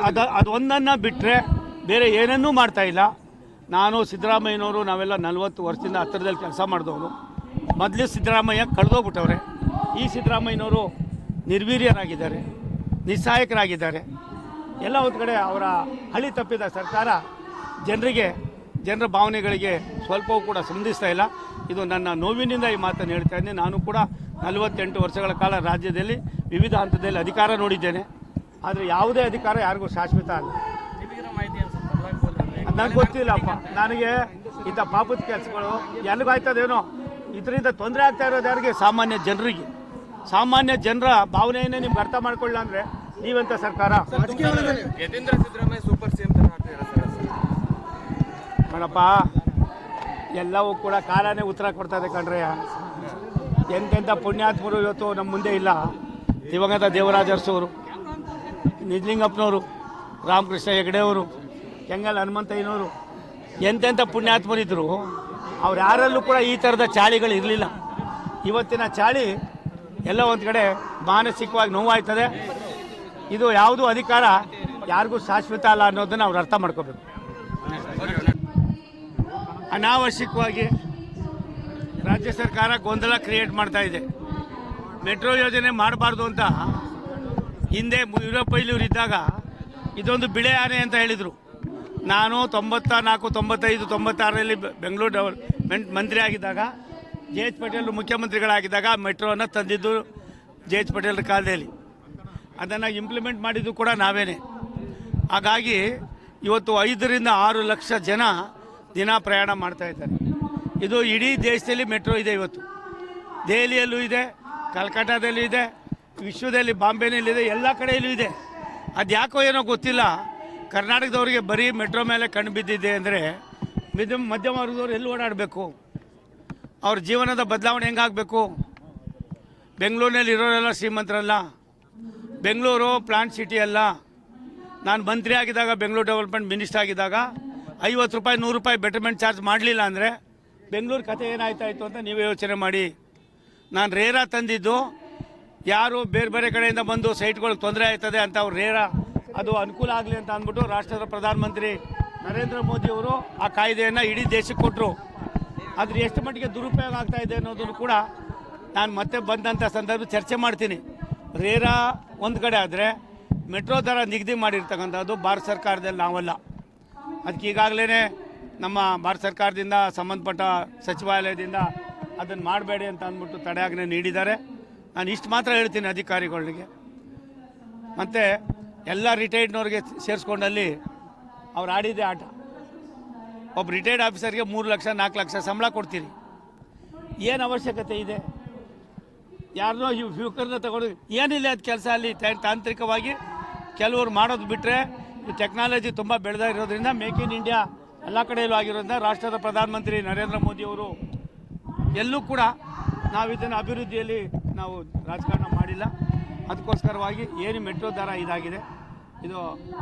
ಅದು ಒಂದನ್ನು ಬಿಟ್ಟರೆ ಬೇರೆ ಏನನ್ನೂ ಮಾಡ್ತಾ ಇಲ್ಲ. ನಾನು ಸಿದ್ದರಾಮಯ್ಯನವರು ನಾವೆಲ್ಲ 40 ವರ್ಷದಿಂದ ಹತ್ತಿರದಲ್ಲಿ ಕೆಲಸ ಮಾಡಿದವರು. ಮೊದಲು ಸಿದ್ದರಾಮಯ್ಯ ಕಳೆದೋಗ್ಬಿಟ್ಟವ್ರೆ. ಈ ಸಿದ್ದರಾಮಯ್ಯನವರು ನಿರ್ವೀರ್ಯರಾಗಿದ್ದಾರೆ, ನಿಸ್ಸಹಾಯಕರಾಗಿದ್ದಾರೆ. ಎಲ್ಲ ಒಂದು ಕಡೆ ಅವರ ಹಳಿ ತಪ್ಪಿದ ಸರ್ಕಾರ ಜನರ ಭಾವನೆಗಳಿಗೆ ಸ್ವಲ್ಪವೂ ಕೂಡ ಸ್ಪಂದಿಸ್ತಾ ಇಲ್ಲ. ಇದು ನನ್ನ ನೋವಿನಿಂದ ಈ ಮಾತನ್ನು ಹೇಳ್ತಾ ಇದ್ದೀನಿ. ನಾನು ಕೂಡ 48 ವರ್ಷಗಳ ಕಾಲ ರಾಜ್ಯದಲ್ಲಿ ವಿವಿಧ ಹಂತದಲ್ಲಿ ಅಧಿಕಾರ ನೋಡಿದ್ದೇನೆ. ಆದರೆ ಯಾವುದೇ ಅಧಿಕಾರ ಯಾರಿಗೂ ಶಾಶ್ವತ ಅಲ್ಲ. ನನಗೆ ಗೊತ್ತಿಲ್ಲಪ್ಪ. ನನಗೆ ಇಂಥ ಪಾಪದ ಕೆಲಸಗಳು ಎಲ್ಲಿಗಾಯ್ತದೇನೋ ಇದರಿಂದ ತೊಂದರೆ ಆಗ್ತಾ ಇರೋದು ಯಾರಿಗೆ? ಸಾಮಾನ್ಯ ಜನರಿಗೆ. ಸಾಮಾನ್ಯ ಜನರ ಭಾವನೆಯನ್ನೇ ನಿಮ್ಗೆ ಅರ್ಥ ಮಾಡ್ಕೊಳ್ಳ ಅಂದರೆ ನೀವೆಂಥ ಸರ್ಕಾರ? ನೋಡಪ್ಪ, ಎಲ್ಲವೂ ಕೂಡ ಕಾಲನೇ ಉತ್ತರ ಕೊಡ್ತಾ ಇದೆ ಕಣ್ರೆ. ಎಂತೆಂಥ ಪುಣ್ಯಾತ್ಮರು ಇವತ್ತು ನಮ್ಮ ಮುಂದೆ ಇಲ್ಲ. ದಿವಂಗತ ದೇವರಾಜ ಅರಸವರು, ನಿಜಲಿಂಗಪ್ಪನವರು, ರಾಮಕೃಷ್ಣ ಹೆಗಡೆಯವರು, ಕೆಂಗಲ್ ಹನುಮಂತಯ್ಯನವರು, ಎಂತೆಂಥ ಪುಣ್ಯಾತ್ಮರಿದ್ದರು. ಅವ್ರು ಯಾರಲ್ಲೂ ಕೂಡ ಈ ಥರದ ಚಾಳಿಗಳು ಇರಲಿಲ್ಲ. ಇವತ್ತಿನ ಚಾಳಿ ಎಲ್ಲ ಒಂದು ಕಡೆ ಮಾನಸಿಕವಾಗಿ ನೋವಾಯ್ತದೆ. ಇದು ಯಾವುದೂ ಅಧಿಕಾರ ಯಾರಿಗೂ ಶಾಶ್ವತ ಅಲ್ಲ ಅನ್ನೋದನ್ನು ಅವ್ರು ಅರ್ಥ ಮಾಡ್ಕೋಬೇಕು. ಅನಾವಶ್ಯಕವಾಗಿ ರಾಜ್ಯ ಸರ್ಕಾರ ಗೊಂದಲ ಕ್ರಿಯೇಟ್ ಮಾಡ್ತಾ ಇದೆ. ಮೆಟ್ರೋ ಯೋಜನೆ ಮಾಡಬಾರ್ದು ಅಂತ ಹಿಂದೆ ಯುರೋಪೈಲಿಯವರು ಇದ್ದಾಗ ಇದೊಂದು ಬಿಳೆ ಆನೆ ಅಂತ ಹೇಳಿದರು. ನಾನು 94, 95, 96ರಲ್ಲಿ ಬೆಂಗಳೂರು ಡೆವಲಪ್ಮೆಂಟ್ ಮಂತ್ರಿ ಆಗಿದ್ದಾಗ, ಜೆ ಎಚ್ ಪಟೇಲ್ ಮುಖ್ಯಮಂತ್ರಿಗಳಾಗಿದ್ದಾಗ ಮೆಟ್ರೋವನ್ನು ತಂದಿದ್ದು ಜೆ ಎಚ್ ಪಟೇಲ್ರ ಕಾಲದಲ್ಲಿ. ಅದನ್ನು ಇಂಪ್ಲಿಮೆಂಟ್ ಮಾಡಿದ್ದು ಕೂಡ ನಾವೇನೆ. ಹಾಗಾಗಿ ಇವತ್ತು 5 ರಿಂದ 6 ಲಕ್ಷ ಜನ ದಿನ ಪ್ರಯಾಣ ಮಾಡ್ತಾ ಇದ್ದಾರೆ. ಇದು ಇಡೀ ದೇಶದಲ್ಲಿ ಮೆಟ್ರೋ ಇದೆ. ಇವತ್ತು ದೆಹಲಿಯಲ್ಲೂ ಇದೆ, ಕಲ್ಕಟ್ಟಾದಲ್ಲೂ ಇದೆ, ವಿಶ್ವದಲ್ಲಿ ಬಾಂಬೆನಲ್ಲಿದೆ, ಎಲ್ಲ ಕಡೆಯಲ್ಲೂ ಇದೆ. ಅದು ಯಾಕೋ ಏನೋ ಗೊತ್ತಿಲ್ಲ, ಕರ್ನಾಟಕದವರಿಗೆ ಬರೀ ಮೆಟ್ರೋ ಮೇಲೆ ಕಣ್ಣು ಬಿದ್ದಿದೆ. ಅಂದರೆ ಮಧ್ಯಮ ವರ್ಗದವ್ರು ಎಲ್ಲಿ ಓಡಾಡಬೇಕು? ಅವ್ರ ಜೀವನದ ಬದಲಾವಣೆ ಹೆಂಗಾಗಬೇಕು? ಬೆಂಗಳೂರಿನಲ್ಲಿ ಇರೋರೆಲ್ಲ ಶ್ರೀಮಂತರಲ್ಲ. ಬೆಂಗಳೂರು ಪ್ಲಾಂಟ್ ಸಿಟಿ ಅಲ್ಲ. ನಾನು ಮಂತ್ರಿ ಆಗಿದ್ದಾಗ, ಬೆಂಗಳೂರು ಡೆವಲಪ್ಮೆಂಟ್ ಮಿನಿಸ್ಟರ್ ಆಗಿದ್ದಾಗ 50 ರೂಪಾಯಿ 100 ರೂಪಾಯಿ ಬೆಟರ್ಮೆಂಟ್ ಚಾರ್ಜ್ ಮಾಡಲಿಲ್ಲ ಅಂದರೆ ಬೆಂಗಳೂರು ಕತೆ ಏನಾಯ್ತಾಯಿತು ಅಂತ ನೀವೇ ಯೋಚನೆ ಮಾಡಿ. ನಾನು ರೇರಾ ತಂದಿದ್ದು ಯಾರು ಬೇರೆ ಬೇರೆ ಕಡೆಯಿಂದ ಬಂದು ಸೈಟ್ಗಳಿಗೆ ತೊಂದರೆ ಆಯ್ತದೆ ಅಂತ ಅವ್ರು ಅದು ಅನುಕೂಲ ಆಗಲಿ ಅಂತ ಅಂದ್ಬಿಟ್ಟು ರಾಷ್ಟ್ರದ ಪ್ರಧಾನಮಂತ್ರಿ ನರೇಂದ್ರ ಮೋದಿಯವರು ಆ ಕಾಯ್ದೆಯನ್ನು ಇಡೀ ದೇಶಕ್ಕೆ ಕೊಟ್ಟರು. ಆದರೆ ಎಷ್ಟು ಮಟ್ಟಿಗೆ ದುರುಪಯೋಗ ಆಗ್ತಾ ಇದೆ ಅನ್ನೋದನ್ನು ಕೂಡ ನಾನು ಮತ್ತೆ ಬಂದಂಥ ಸಂದರ್ಭ ಚರ್ಚೆ ಮಾಡ್ತೀನಿ. ರೇರಾ ಒಂದು ಕಡೆ ಆದರೆ ಮೆಟ್ರೋ ದರ ನಿಗದಿ ಮಾಡಿರ್ತಕ್ಕಂಥದ್ದು ಭಾರತ ಸರ್ಕಾರದಲ್ಲಿ ನಾವಲ್ಲ. ಅದಕ್ಕೆ ಈಗಾಗಲೇ ನಮ್ಮ ಭಾರತ ಸರ್ಕಾರದಿಂದ ಸಂಬಂಧಪಟ್ಟ ಸಚಿವಾಲಯದಿಂದ ಅದನ್ನು ಮಾಡಬೇಡಿ ಅಂತ ಅಂದ್ಬಿಟ್ಟು ತಡೆಯಾಜ್ಞೆ ನೀಡಿದ್ದಾರೆ. ನಾನು ಇಷ್ಟು ಮಾತ್ರ ಹೇಳ್ತೀನಿ ಅಧಿಕಾರಿಗಳಿಗೆ. ಮತ್ತು ಎಲ್ಲ ರಿಟೈರ್ಡ್ನವ್ರಿಗೆ ಸೇರಿಸ್ಕೊಂಡಲ್ಲಿ ಅವ್ರು ಆಡಿದ್ದೆ ಆಟ. ಒಬ್ಬ ರಿಟೈರ್ಡ್ ಆಫೀಸರ್ಗೆ 3 ಲಕ್ಷ 4 ಲಕ್ಷ ಸಂಬಳ ಕೊಡ್ತೀರಿ. ಏನು ಅವಶ್ಯಕತೆ ಇದೆ? ಯಾರನ್ನೋ ಯುವಕರನ್ನ ತಗೊಂಡು ಏನಿಲ್ಲ ಅದು ಕೆಲಸ. ಅಲ್ಲಿ ತಾಂತ್ರಿಕವಾಗಿ ಕೆಲವರು ಮಾಡೋದು ಬಿಟ್ಟರೆ ಈ ಟೆಕ್ನಾಲಜಿ ತುಂಬ ಬೆಳೆದ ಇರೋದ್ರಿಂದ ಮೇಕ್ ಇನ್ ಇಂಡಿಯಾ ಎಲ್ಲ ಕಡೆಯಲ್ಲೂ ಆಗಿರೋದ್ರಿಂದ ರಾಷ್ಟ್ರದ ಪ್ರಧಾನಮಂತ್ರಿ ನರೇಂದ್ರ ಮೋದಿಯವರು ಎಲ್ಲೂ ಕೂಡ ನಾವು ಇದನ್ನು ಅಭಿವೃದ್ಧಿಯಲ್ಲಿ ನಾವು ರಾಜಕಾರಣ ಮಾಡಿಲ್ಲ. ಅದಕ್ಕೋಸ್ಕರವಾಗಿ ಏನು ಮೆಟ್ರೋ ದರ ಇದಾಗಿದೆ, ಇದು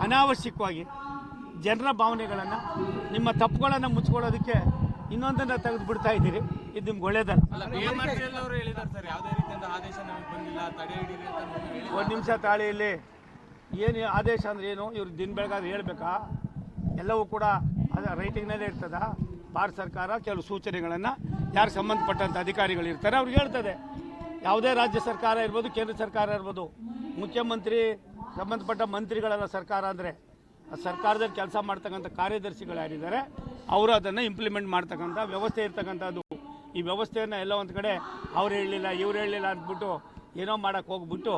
ಅನಾವಶ್ಯಕವಾಗಿ ಜನರ ಭಾವನೆಗಳನ್ನು, ನಿಮ್ಮ ತಪ್ಪುಗಳನ್ನು ಮುಚ್ಕೊಳ್ಳೋದಕ್ಕೆ ಇನ್ನೊಂದನ್ನು ತೆಗೆದು ಬಿಡ್ತಾ ಇದ್ದೀರಿ. ಇದು ನಿಮ್ಗೆ ಒಳ್ಳೇದಲ್ಲ. ಒಂದು ನಿಮಿಷ ತಾಳಿಯಲ್ಲಿ ಏನು ಆದೇಶ ಅಂದರೆ ಏನು? ಇವ್ರು ದಿನ ಬೆಳಗಾದ್ರೆ ಹೇಳ್ಬೇಕಾ? ಎಲ್ಲವೂ ಕೂಡ ಅದು ರೈಟಿಂಗ್ನಲ್ಲೇ ಇರ್ತದ. ಭಾರತ ಸರ್ಕಾರ ಕೆಲವು ಸೂಚನೆಗಳನ್ನು ಯಾರು ಸಂಬಂಧಪಟ್ಟಂಥ ಅಧಿಕಾರಿಗಳು ಇರ್ತಾರೆ ಅವ್ರಿಗೆ ಹೇಳ್ತದೆ. ಯಾವುದೇ ರಾಜ್ಯ ಸರ್ಕಾರ ಇರ್ಬೋದು, ಕೇಂದ್ರ ಸರ್ಕಾರ ಇರ್ಬೋದು, ಮುಖ್ಯಮಂತ್ರಿ ಸಂಬಂಧಪಟ್ಟ ಮಂತ್ರಿಗಳೆಲ್ಲ ಸರ್ಕಾರ ಅಂದರೆ ಆ ಸರ್ಕಾರದಲ್ಲಿ ಕೆಲಸ ಮಾಡ್ತಕ್ಕಂಥ ಕಾರ್ಯದರ್ಶಿಗಳು ಯಾರಿದ್ದಾರೆ ಅವರು ಅದನ್ನು ಇಂಪ್ಲಿಮೆಂಟ್ ಮಾಡ್ತಕ್ಕಂಥ ವ್ಯವಸ್ಥೆ ಇರ್ತಕ್ಕಂಥದ್ದು. ಈ ವ್ಯವಸ್ಥೆಯನ್ನು ಎಲ್ಲ ಒಂದು ಕಡೆ ಅವ್ರು ಹೇಳಲಿಲ್ಲ ಇವ್ರು ಹೇಳಲಿಲ್ಲ ಅಂದ್ಬಿಟ್ಟು ಏನೋ ಮಾಡೋಕ್ಕೆ ಹೋಗ್ಬಿಟ್ಟು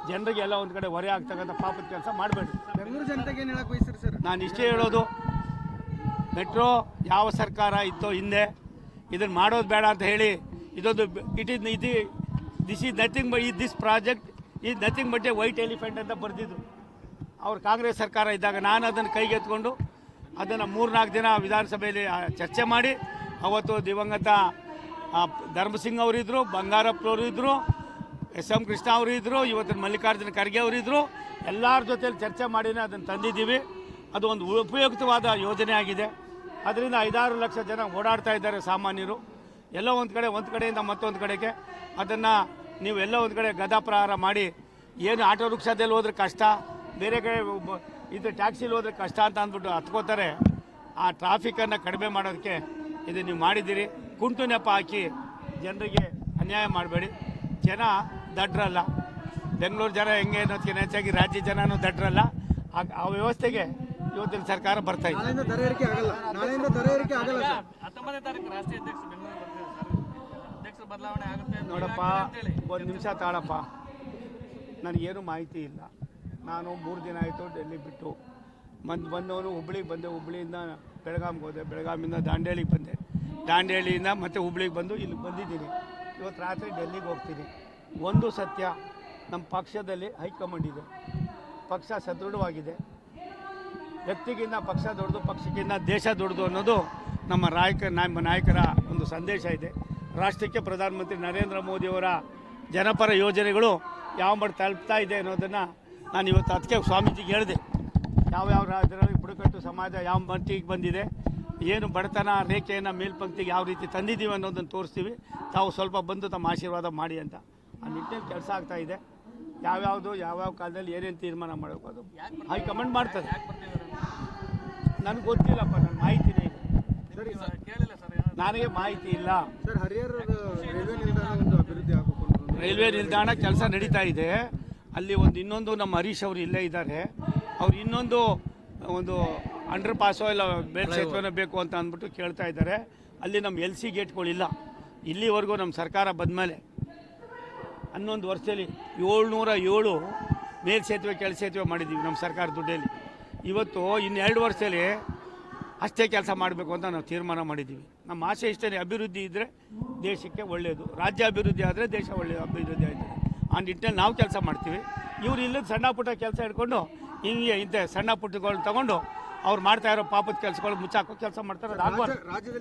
ಜನರಿಗೆ ಎಲ್ಲ ಒಂದು ಕಡೆ ಹೊರೆ ಆಗ್ತಕ್ಕಂಥ ಪಾಪದ ಕೆಲಸ ಮಾಡಬೇಡಿ. ಬೆಂಗಳೂರು ಜನತೆಗೆ ಏನು ಹೇಳಕ್ಕೆ ಬಯಸ್ತೀರಿ ಸರ್? ನಾನು ಇಷ್ಟೇ ಹೇಳೋದು, ಮೆಟ್ರೋ ಯಾವ ಸರ್ಕಾರ ಇತ್ತೋ ಹಿಂದೆ ಇದನ್ನು ಮಾಡೋದು ಬೇಡ ಅಂತ ಹೇಳಿ ಇದೊಂದು this project is nothing but A white elephant ಅಂತ ಬರೆದಿದ್ದು ಅವ್ರು ಕಾಂಗ್ರೆಸ್ ಸರ್ಕಾರ ಇದ್ದಾಗ. ನಾನು ಅದನ್ನು ಕೈಗೆತ್ಕೊಂಡು ಅದನ್ನು 3-4 ದಿನ ವಿಧಾನಸಭೆಯಲ್ಲಿ ಚರ್ಚೆ ಮಾಡಿ, ಅವತ್ತು ದಿವಂಗತ ಧರ್ಮಸಿಂಗ್ ಅವರಿದ್ದರು, ಬಂಗಾರಪ್ಪನವರು ಇದ್ದರು, ಎಸ್.ಎಂ. ಕೃಷ್ಣ ಅವರು ಇದ್ದರು, ಇವತ್ತಿನ ಮಲ್ಲಿಕಾರ್ಜುನ ಖರ್ಗೆ ಅವರಿದ್ದರು. ಎಲ್ಲರ ಜೊತೆಯಲ್ಲಿ ಚರ್ಚೆ ಮಾಡಿನೇ ಅದನ್ನು ತಂದಿದ್ದೀವಿ. ಅದು ಒಂದು ಉಪಯುಕ್ತವಾದ ಯೋಜನೆ ಆಗಿದೆ. ಅದರಿಂದ 5-6 ಲಕ್ಷ ಜನ ಓಡಾಡ್ತಾ ಇದ್ದಾರೆ ಸಾಮಾನ್ಯರು. ಎಲ್ಲೋ ಒಂದು ಕಡೆಯಿಂದ ಮತ್ತೊಂದು ಕಡೆಗೆ ಅದನ್ನು ನೀವು ಎಲ್ಲ ಒಂದು ಕಡೆ ಗದಾ ಪ್ರಹಾರ ಮಾಡಿ, ಏನು ಆಟೋ ರಿಕ್ಷಾದಲ್ಲಿ ಹೋದ್ರೆ ಕಷ್ಟ, ಬೇರೆ ಕಡೆ ಇದು ಟ್ಯಾಕ್ಸಿಲಿ ಹೋದ್ರೆ ಕಷ್ಟ ಅಂತ ಅಂದ್ಬಿಟ್ಟು ಹತ್ಕೋತಾರೆ. ಆ ಟ್ರಾಫಿಕನ್ನು ಕಡಿಮೆ ಮಾಡೋದಕ್ಕೆ ಇದು ನೀವು ಮಾಡಿದ್ದೀರಿ. ಕುಂಟು ನೆಪ ಹಾಕಿ ಜನರಿಗೆ ಅನ್ಯಾಯ ಮಾಡಬೇಡಿ. ಜನ ದಡ್ರಲ್ಲ. ಬೆಂಗಳೂರು ಜನ ಹೆಂಗೆ ಅನ್ನೋದಕ್ಕಿಂತ ಹೆಚ್ಚಾಗಿ ರಾಜ್ಯ ಜನನೂ ದಡ್ರಲ್ಲ. ಆ ವ್ಯವಸ್ಥೆಗೆ ಇವತ್ತಿನ ಸರ್ಕಾರ ಬರ್ತಾ ಇದೆ. ನಾಳೆಯಿಂದ ದರ ಏರಿಕೆ ಆಗಲ್ಲ. ನಾಳೆಯಿಂದ ದರ ಏರಿಕೆ ಆಗಲ್ಲ ಸರ್. 19ನೇ ತಾರೀಕು ರಾಷ್ಟ್ರೀಯ ಅಧ್ಯಕ್ಷರು ಬೆಂಗಳೂರು ಬರ್ತಿದ್ದಾರೆ ಸರ್. ಅಧ್ಯಕ್ಷರ ಬದಲಾವಣೆ ಆಗುತ್ತೆ ಅಂತ ನೋಡಪ್ಪ, ಹೇಳಿ. ಒಂದು ನಿಮಿಷ ತಾಳಪ್ಪ. ನನಗೇನು ಮಾಹಿತಿ ಇಲ್ಲ. ನಾನು 3 ದಿನ ಆಯಿತು ಡೆಲ್ಲಿ ಬಿಟ್ಟು ಬಂದವನು ಹುಬ್ಳಿಗೆ ಬಂದೆ. ಹುಬ್ಳಿಯಿಂದ ಬೆಳಗಾಂಗೆ ಹೋದೆ. ಬೆಳಗಾಮಿಂದ ದಾಂಡೇಲಿಗೆ ಬಂದೆ. ದಾಂಡೇಲಿಯಿಂದ ಮತ್ತೆ ಹುಬ್ಳಿಗೆ ಬಂದು ಇಲ್ಲಿಗೆ ಬಂದಿದ್ದೀನಿ. ಇವತ್ತು ರಾತ್ರಿ ಡೆಲ್ಲಿಗೆ ಹೋಗ್ತೀನಿ. ಒಂದು ಸತ್ಯ, ನಮ್ಮ ಪಕ್ಷದಲ್ಲಿ ಹೈಕಮಾಂಡ್ ಇದೆ. ಪಕ್ಷ ಸದೃಢವಾಗಿದೆ. ವ್ಯಕ್ತಿಗಿಂತ ಪಕ್ಷ ದೊಡ್ಡದು, ಪಕ್ಷಕ್ಕಿಂತ ದೇಶ ದೊಡ್ಡದು ಅನ್ನೋದು ನಮ್ಮ ನಾಯಕರ ಒಂದು ಸಂದೇಶ ಇದೆ. ರಾಷ್ಟ್ರಕ್ಕೆ ಪ್ರಧಾನಮಂತ್ರಿ ನರೇಂದ್ರ ಮೋದಿಯವರ ಜನಪರ ಯೋಜನೆಗಳು ಯಾವ ಮಟ್ಟ ತಲುಪ್ತಾ ಇದೆ ಅನ್ನೋದನ್ನು ನಾನು ಇವತ್ತು ಅದಕ್ಕೆ ಸ್ವಾಮೀಜಿಗೆ ಹೇಳಿದೆ. ಯಾವ್ಯಾವ ರಾಜ್ಯದಲ್ಲಿ ಬುಡಕಟ್ಟು ಸಮಾಜ ಯಾವ ಮಟ್ಟಿಗೆ ಬಂದಿದೆ, ಏನು ಬಡತನ ರೇಖೆಯನ್ನು ಮೇಲ್ಪಂಕ್ತಿಗೆ ಯಾವ ರೀತಿ ತಂದಿದ್ದೀವಿ ಅನ್ನೋದನ್ನು ತೋರಿಸ್ತೀವಿ. ತಾವು ಸ್ವಲ್ಪ ಬಂದು ತಮ್ಮ ಆಶೀರ್ವಾದ ಮಾಡಿ ಅಂತ ಆ ನಿಟ್ಟಿನಲ್ಲಿ ಕೆಲಸ ಆಗ್ತಾಯಿದೆ. ಯಾವ್ಯಾವ ಕಾಲದಲ್ಲಿ ಏನೇನು ತೀರ್ಮಾನ ಮಾಡಬೇಕು ಅದು ಹೈಕಮಾಂಡ್ ಮಾಡ್ತದೆ. ನನಗೆ ಗೊತ್ತಿಲ್ಲಪ್ಪ, ನನ್ನ ಮಾಹಿತಿನೇ ಇಲ್ಲ. ಕೇಳಿಲ್ಲ ಸರ್. ನನಗೆ ಮಾಹಿತಿ ಇಲ್ಲ. ಸರ್, ಹರಿಹರ ರೈಲ್ವೆ ನಿಲ್ದಾಣ ಒಂದು ಅಭಿವೃದ್ಧಿ ಆಗಬೇಕು ಅಂತ. ರೈಲ್ವೆ ನಿಲ್ದಾಣ ಕೆಲಸ ನಡೀತಾ ಇದೆ. ಅಲ್ಲಿ ಇನ್ನೊಂದು ನಮ್ಮ ಹರೀಶ್ ಅವರು ಇಲ್ಲೇ ಇದ್ದಾರೆ. ಅವ್ರು ಇನ್ನೊಂದು ಒಂದು ಅಂಡರ್ ಪಾಸೋ ಇಲ್ಲ ಬೇರೆ ಸೇತುವೆನೋ ಬೇಕು ಅಂತ ಅಂದ್ಬಿಟ್ಟು ಕೇಳ್ತಾ ಇದ್ದಾರೆ. ಅಲ್ಲಿ ನಮ್ಮ LC ಗೇಟ್ಗಳಿಲ್ಲ. ಇಲ್ಲಿವರೆಗೂ ನಮ್ಮ ಸರ್ಕಾರ ಬಂದಮೇಲೆ 11 ವರ್ಷದಲ್ಲಿ 707 ಮೇಲ್ ಸೇತುವೆ ಕೆಳ ಸೇತುವೆ ಮಾಡಿದ್ದೀವಿ ನಮ್ಮ ಸರ್ಕಾರ ದುಡ್ಡಲ್ಲಿ. ಇವತ್ತು ಇನ್ನು 2 ವರ್ಷದಲ್ಲಿ ಅಷ್ಟೇ ಕೆಲಸ ಮಾಡಬೇಕು ಅಂತ ನಾವು ತೀರ್ಮಾನ ಮಾಡಿದ್ದೀವಿ. ನಮ್ಮ ಆಸೆ ಇಷ್ಟೇ, ಅಭಿವೃದ್ಧಿ ಇದ್ದರೆ ದೇಶಕ್ಕೆ ಒಳ್ಳೆಯದು. ರಾಜ್ಯ ಅಭಿವೃದ್ಧಿ ಆದರೆ ದೇಶ ಒಳ್ಳೆಯ ಅಭಿವೃದ್ಧಿ ಆಯ್ತದೆ. ಆ ನಿಟ್ಟಿನಲ್ಲಿ ನಾವು ಕೆಲಸ ಮಾಡ್ತೀವಿ. ಇವ್ರು ಇಲ್ಲದ ಸಣ್ಣ ಪುಟ್ಟ ಕೆಲಸ ಹಿಡ್ಕೊಂಡು ಹಿಂಗೆ ಇಂಥ ಸಣ್ಣ ಪುಟ್ಟಗಳು ತೊಗೊಂಡು ಅವ್ರು ಮಾಡ್ತಾ ಇರೋ ಪಾಪದ ಕೆಲಸಗಳು ಮುಚ್ಚಾಕೋ ಕೆಲಸ ಮಾಡ್ತಾರೆ. ಅದು ಆಗಬಾರ್ದು. ರಾಜ್ಯದಲ್ಲಿ